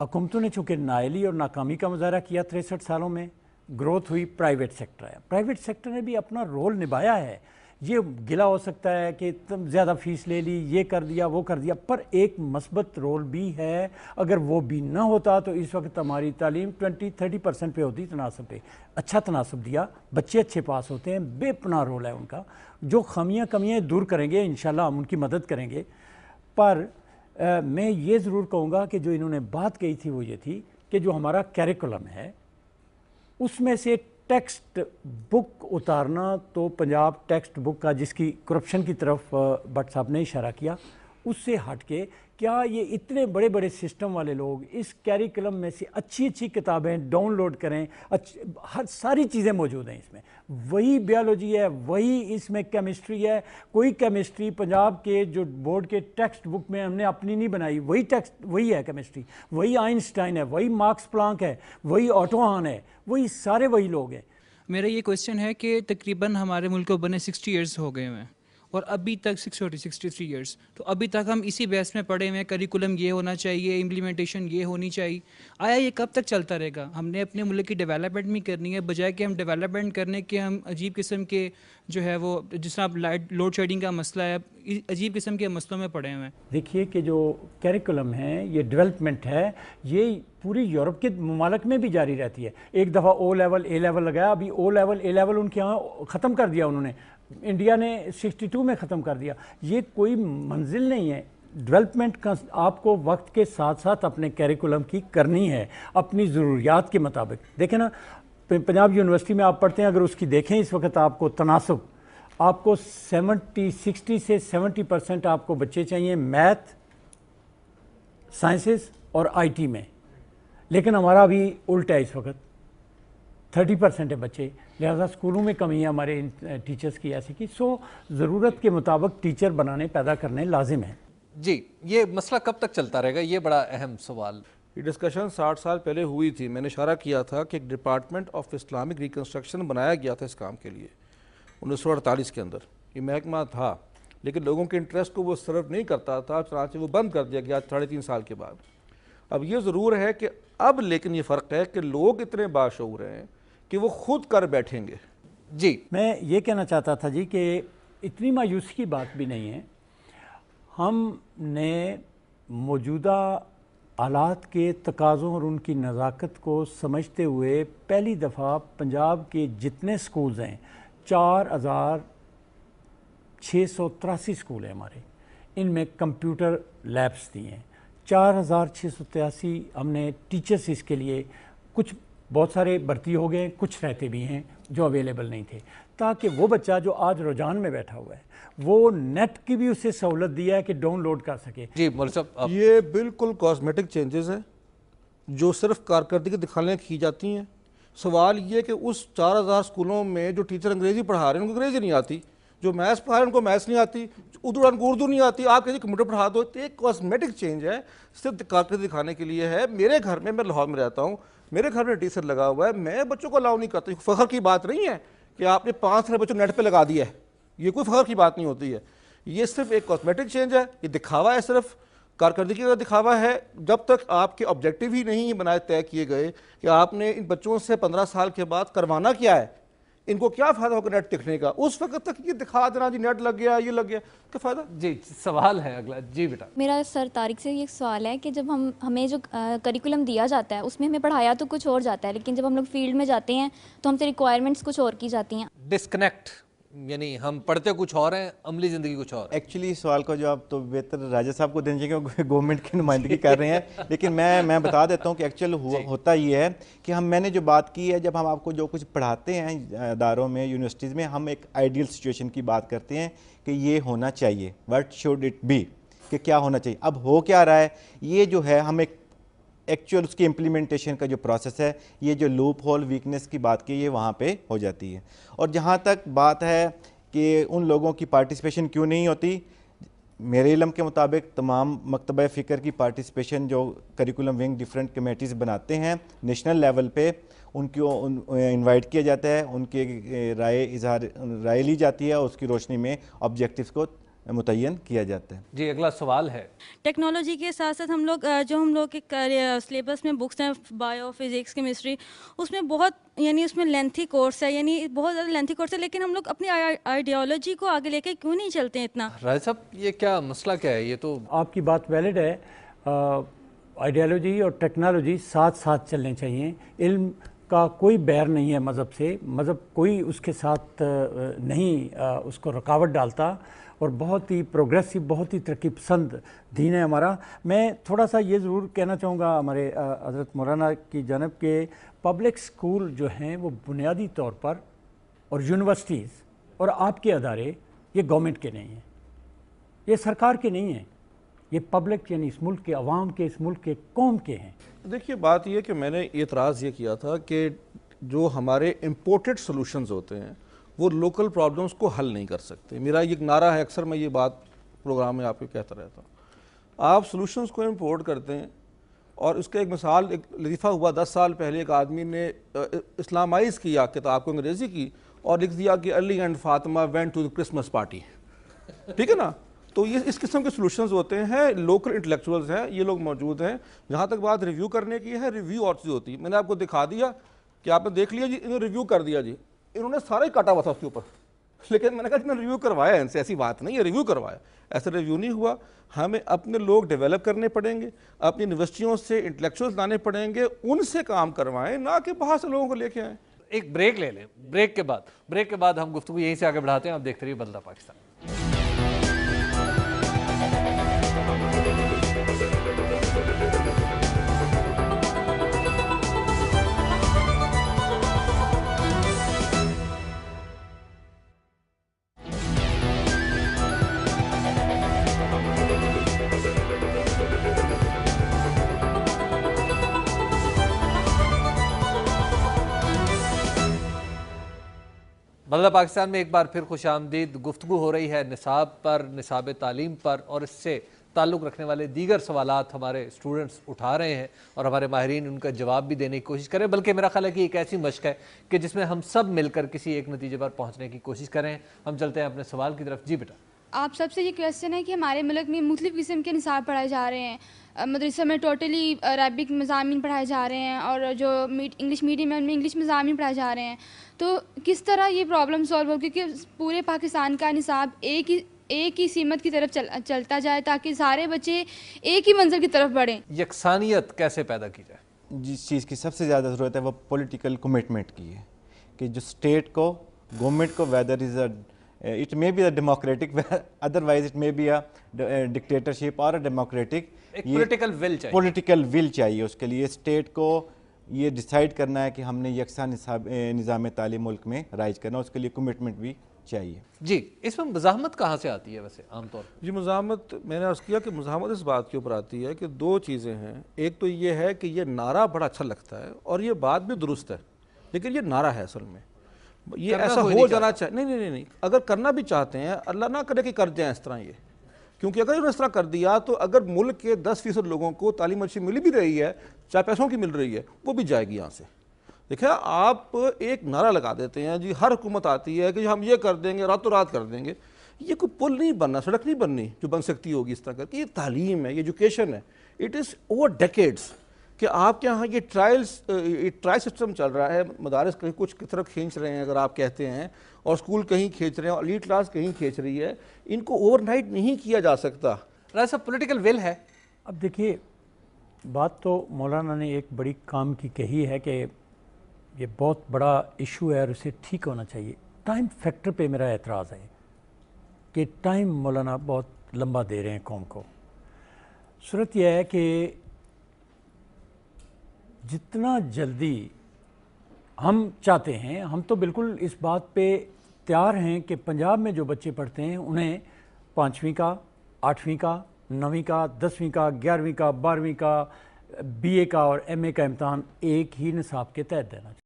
हुकूमतों ने चूँकि नाअहली और नाकामी का मुजाहरा किया 63 सालों में, ग्रोथ हुई, प्राइवेट सेक्टर आया, प्राइवेट सेक्टर ने भी अपना रोल निभाया है। ये गिला हो सकता है कि तुम ज़्यादा फ़ीस ले ली, ये कर दिया, वो कर दिया, पर एक मस्बत रोल भी है। अगर वो भी ना होता तो इस वक्त हमारी तालीम 20-30% पे होती, तनासब पे अच्छा तनासब दिया, बच्चे अच्छे पास होते हैं, बेपनाह रोल है उनका। जो खामियाँ कमियाँ दूर करेंगे इंशाल्लाह हम उनकी मदद करेंगे। पर मैं ये ज़रूर कहूँगा कि जो इन्होंने बात कही थी वो ये थी कि जो हमारा कैरिकुलम है उसमें से टेक्स्ट बुक उतारना, तो पंजाब टेक्स्ट बुक का जिसकी करप्शन की तरफ भट्ट साहब ने इशारा किया, उससे हट के क्या ये इतने बड़े बड़े सिस्टम वाले लोग इस कैरिकुलम में से अच्छी अच्छी किताबें डाउनलोड करें, हर सारी चीज़ें मौजूद हैं इसमें, वही बायोलॉजी है, वही इसमें केमिस्ट्री है। कोई केमिस्ट्री पंजाब के जो बोर्ड के टेक्स्ट बुक में हमने अपनी नहीं बनाई, वही टेक्स्ट वही है केमिस्ट्री, वही आइंस्टाइन है, वही मार्क्स प्लांक है, वही ऑटो हान है, वही सारे वही लोग हैं। मेरा ये क्वेश्चन है कि तकरीबन हमारे मुल्क को बने 60 इयर्स हो गए हैं और अभी तक 63 इयर्स, तो अभी तक हम इसी बेस में पढ़े हुए हैं, करिकुलम ये होना चाहिए, इम्प्लीमेंटेशन ये होनी चाहिए। आया ये कब तक चलता रहेगा? हमने अपने मुल्क की डेवलपमेंट भी करनी है, बजाय कि हम डेवलपमेंट करने के हम अजीब किस्म के जो है वो जिस तरह लाइट लोड शेडिंग का मसला है, अजीब किस्म के मसलों में पड़े हुए हैं। देखिए कि जो करिकुलम है, ये डेवलपमेंट है, ये पूरी यूरोप के ममालिक में भी जारी रहती है। एक दफ़ा ओ लेवल ए लेवल लगाया, अभी ओ लेवल ए लेवल उनके यहाँ ख़त्म कर दिया उन्होंने, इंडिया ने 62 में ख़त्म कर दिया। ये कोई मंजिल नहीं है, डेवलपमेंट का आपको वक्त के साथ साथ अपने करिकुलम की करनी है, अपनी ज़रूरियात के मुताबिक। देखें ना, पंजाब यूनिवर्सिटी में आप पढ़ते हैं, अगर उसकी देखें इस वक्त आपको तनासब, आपको 60 से 70% आपको बच्चे चाहिए मैथ, साइंसेस और आईटी में, लेकिन हमारा अभी उल्टा है, इस वक्त 30% है बच्चे, लिहाजा स्कूलों में कमी है हमारे टीचर्स की ऐसी की। सो ज़रूरत के मुताबिक टीचर बनाने पैदा करने लाजिम है। जी, ये मसला कब तक चलता रहेगा, ये बड़ा अहम सवाल। ये डिस्कशन 60 साल पहले हुई थी। मैंने इशारा किया था कि एक डिपार्टमेंट ऑफ इस्लामिक रिकन्स्ट्रक्शन बनाया गया था इस काम के लिए 1948 के अंदर। ये महकमा था, लेकिन लोगों के इंटरेस्ट को वो सर्व नहीं करता था, चनाचे वो बंद कर दिया गया 3.5 साल के बाद। अब ये ज़रूर है कि अब लेकिन ये फ़र्क है कि लोग इतने बाशऊर हैं कि वो खुद कर बैठेंगे। जी, मैं ये कहना चाहता था जी कि इतनी मायूसी की बात भी नहीं है। हमने मौजूदा हालात के तकाज़ों और उनकी नज़ाकत को समझते हुए पहली दफ़ा पंजाब के जितने स्कूल्स हैं, 4683 स्कूल हैं हमारे, इनमें कंप्यूटर लैब्स दी हैं। 4683 हमने टीचर्स इसके लिए, कुछ बहुत सारे भर्ती हो गए, कुछ रहते भी हैं जो अवेलेबल नहीं थे, ताकि वो बच्चा जो आज रुझान में बैठा हुआ है वो नेट की भी उसे सहूलत दिया है कि डाउनलोड कर सके। जी मौलवी साहब, ये बिल्कुल कॉस्मेटिक चेंजेस हैं जो सिर्फ कारकर्दगी दिखाने की जाती हैं। सवाल ये कि उस 4000 स्कूलों में जो टीचर अंग्रेज़ी पढ़ा रहे हैं उनको अंग्रेज़ी नहीं आती, जो मैथ्स पढ़ा रहे हैं उनको मैथ्स नहीं आती, उर्दू नहीं आती, आप कहिए कंप्यूटर पढ़ा दो। तो एक कॉस्मेटिक चेंज है, सिर्फ कारकर्दगी दिखाने के लिए है। मेरे घर में, मैं लाहौर में रहता हूँ, मेरे घर में टीचर लगा हुआ है, मैं बच्चों को अलाउ नहीं करता। फ़ख्र की बात नहीं है कि आपने 5 साल बच्चों नेट पे लगा दिया है, ये कोई फ़ख्र की बात नहीं होती है। ये सिर्फ एक कॉस्मेटिक चेंज है, ये दिखावा है, सिर्फ कारकर्दगी का दिखावा है। जब तक आपके ऑब्जेक्टिव ही नहीं बनाए, तय किए गए कि आपने इन बच्चों से 15 साल के बाद करवाना क्या है, इनको क्या फ़ायदा होगा नेट दिखने का, उस वक्त तक ये दिखा देना जी नेट लग गया, ये लग गया, क्या फ़ायदा। जी सवाल है अगला। जी बेटा, मेरा सर तारिक से ये सवाल है कि जब हमें जो करिकुलम दिया जाता है उसमें हमें पढ़ाया तो कुछ और जाता है, लेकिन जब हम लोग फील्ड में जाते हैं तो हमसे रिक्वायरमेंट्स कुछ और की जाती हैं। डिस्कनेक्ट, यानी हम पढ़ते कुछ और हैं, अमली ज़िंदगी कुछ और। एक्चुअली इस सवाल का जवाब तो बेहतर राजा साहब को देना चाहिए क्योंकि गवर्नमेंट की नुमाइंदगी कर रहे हैं, लेकिन मैं बता देता हूँ कि एक्चुअल होता ये है कि मैंने जो बात की है, जब हम आपको जो कुछ पढ़ाते हैं इदारों में, यूनिवर्सिटीज़ में, हम एक आइडियल सिचुएशन की बात करते हैं कि ये होना चाहिए, व्हाट शुड इट बी, कि क्या होना चाहिए। अब हो क्या रहा है, ये जो है हम एक एक्चुअल उसकी इम्प्लीमेंटेशन का जो प्रोसेस है, ये जो लूप होल वीकनेस की बात की, ये वहाँ पे हो जाती है। और जहाँ तक बात है कि उन लोगों की पार्टिसिपेशन क्यों नहीं होती, मेरे इल्म के मुताबिक तमाम मकतबा फ़िक्र की पार्टिसिपेशन जो करिकुलम विंग डिफरेंट कमेटीज़ बनाते हैं नेशनल लेवल पे, उनको इनवाइट किया जाता है, उनके राय ली जाती है और उसकी रोशनी में ऑब्जेक्टिव्स को متعین کیا جاتا ہے. جی اگلا سوال ہے. ٹیکنالوجی کے ساتھ ساتھ ہم لوگ کے سلیبس میں بکس ہیں بایو فزکس کیمسٹری، اس میں بہت یعنی اس میں لینتھی کورس ہے، یعنی بہت زیادہ لینتھی کورس ہے، لیکن ہم لوگ اپنی آئیڈیالوجی کو آگے لے کے کیوں نہیں چلتے ہیں اتنا؟ راجہ صاحب یہ کیا مسئلہ کیا ہے؟ یہ تو آپ کی بات ویلڈ ہے. آئیڈیالوجی اور ٹیکنالوجی ساتھ ساتھ چلنے چاہیے. علم کا کوئی بیر نہیں ہے مذہب سے، مذہب کوئی اس کے ساتھ نہیں اس کو رکاوٹ ڈالتا، اور بہت ہی پروگریسو، بہت ہی ترقی پسند دین ہے ہمارا. میں تھوڑا سا یہ ضرور کہنا چاہوں گا ہمارے حضرت مولانا کی جانب کہ پبلک اسکول جو ہیں وہ بنیادی طور پر، اور یونیورسٹیز اور آپ کے ادارے، یہ گورنمنٹ کے نہیں ہیں، یہ سرکار کے نہیں ہیں، یہ پبلک یعنی اس ملک کے عوام کے، اس ملک کے قوم کے ہیں. دیکھیے بات یہ کہ میں نے اعتراض یہ کیا تھا کہ جو ہمارے امپورٹڈ سولوشنز ہوتے ہیں وہ لوکل پرابلمز کو حل نہیں کر سکتے. میرا یہ نعرہ ہے، اکثر میں یہ بات پروگرام میں آپ کو کہتا رہتا ہوں. آپ سولوشنز کو امپورٹ کرتے ہیں، اور اس کا ایک مثال، ایک لطیفہ ہوا 10 سال پہلے ایک آدمی نے اسلامائز کیا کتاب کو انگریزی کی اور لکھ دیا کہ Ali and Fatima went to the Christmas party. ٹھیک ہے نا؟ تو یہ اس قسم کے سولوشنز ہوتے ہیں. لوکل انٹلیکچوئلز ہیں، یہ لوگ موجود ہیں. جہاں تک بات ریویو کرنے کی ہے، ریویو اور چیز ہوتی ہے. میں نے آپ کو دکھا دیا کہ آپ نے دیکھ لیا جی، انہوں نے ریویو کر دیا جی، انہوں نے سارا ہی کاٹا ہوا تھا اس کے اوپر، لیکن میں نے کہا جی میں ریویو کروایا ان سے، ایسی بات نہیں ہے ریویو کروایا، ایسا ریویو نہیں ہوا. ہمیں اپنے لوگ ڈیولپ کرنے پڑیں گے، اپنی یونیورسٹیوں سے انٹلیکچوئلز لانے پڑیں گے، ان سے کام کروائیں، نہ کہ باہر سے لوگوں کو لے کے آئیں. ایک بریک لے لیں، بریک کے بعد ہم گفتگو یہیں سے آگے بڑھاتے ہیں. آپ دیکھتے رہیے بدلتا پاکستان. بدلتا پاکستان میں ایک بار پھر خوش آمدید. گفتگو ہو رہی ہے نصاب پر، نصاب تعلیم پر، اور اس سے تعلق رکھنے والے دیگر سوالات ہمارے اسٹوڈنٹس اٹھا رہے ہیں اور ہمارے ماہرین ان کا جواب بھی دینے کی کوشش کریں. بلکہ میرا خیال ہے کہ ایک ایسی مشق ہے کہ جس میں ہم سب مل کر کسی ایک نتیجے پر پہنچنے کی کوشش کریں. ہم چلتے ہیں اپنے سوال کی طرف. جی بیٹا. آپ سب سے یہ کویسچن ہے کہ ہمارے ملک میں مختلف قسم کے نصاب پڑھائے جا رہے ہیں. مدرسہ میں ٹوٹلی عربک مضامین پڑھائے جا رہے ہیں، اور جو انگلش میڈیم ہے ان میں انگلش مضامین پڑھائے جا رہے ہیں. تو کس طرح یہ پرابلم سالو ہو، کیونکہ پورے پاکستان کا نصاب ایک ہی سمت کی طرف چلتا جائے تاکہ سارے بچے ایک ہی منزل کی طرف بڑھیں. یکسانیت کیسے پیدا کی جائے؟ جس چیز کی سب سے زیادہ ضرورت ہے وہ پولیٹیکل کمٹمنٹ کی ہے، کہ جو اسٹیٹ کو، گورنمنٹ کو، weather is it may be a democratic, otherwise it may be a dictatorship or a democratic. ایک پولیٹیکل ول چاہیے. پولیٹیکل ول چاہیے. اس کے لیے اسٹیٹ کو یہ ڈیسائیڈ کرنا ہے کہ ہم نے یکساں نظام تعلیم ملک میں رائج کرنا، اس کے لیے کمٹمنٹ بھی چاہیے. جی اس میں مزاحمت کہاں سے آتی ہے ویسے عام طور پر؟ جی مزاحمت، میں نے عرض کیا کہ مزاحمت اس بات کے اوپر آتی ہے کہ دو چیزیں ہیں. ایک تو یہ ہے کہ یہ نعرہ بڑا اچھا لگتا ہے اور یہ بات بھی درست ہے، لیکن یہ نعرہ ہے اصل میں یہ ایسا ہو جانا چاہیے. نہیں، اگر کرنا بھی چاہتے ہیں، اللہ نہ کرے کہ کر جائیں اس طرح. یہ کیونکہ اگر انہوں نے اس طرح کر دیا تو اگر ملک کے 10% لوگوں کو تعلیم اچھی ملی بھی رہی ہے، چاہے پیسوں کی مل رہی ہے، وہ بھی جائے گی یہاں سے. دیکھیں آپ ایک نعرہ لگا دیتے ہیں جی، ہر حکومت آتی ہے کہ ہم یہ کر دیں گے، راتوں رات کر دیں گے. یہ کوئی پل نہیں بننا، سڑک نہیں بننی جو بن سکتی ہوگی اس طرح کر کے. یہ تعلیم ہے، یہ ایجوکیشن ہے. اٹ از اوور ڈیکیڈس کہ آپ کے یہاں یہ ٹرائل سسٹم چل رہا ہے. مدارس کہیں کچھ کی طرف کھینچ رہے ہیں اگر آپ کہتے ہیں، اور اسکول کہیں کھینچ رہے ہیں، اور ایلیٹ کلاس کہیں کھینچ رہی ہے. ان کو اوور نائٹ نہیں کیا جا سکتا. راجہ صاحب پولیٹیکل ول ہے. اب دیکھیے بات تو مولانا نے ایک بڑی کام کی کہی ہے کہ یہ بہت بڑا ایشو ہے اور اسے ٹھیک ہونا چاہیے. ٹائم فیکٹر پہ میرا اعتراض ہے کہ ٹائم مولانا بہت لمبا دے رہے ہیں قوم کو. صورت یہ ہے کہ جتنا جلدی ہم چاہتے ہیں، ہم تو بالکل اس بات پہ تیار ہیں کہ پنجاب میں جو بچے پڑھتے ہیں انہیں 5ویں کا، 8ویں کا، 9ویں کا، 10ویں کا، 11ویں کا، 12ویں کا، BA کا اور MA کا امتحان ایک ہی نصاب کے تحت دینا چاہیے.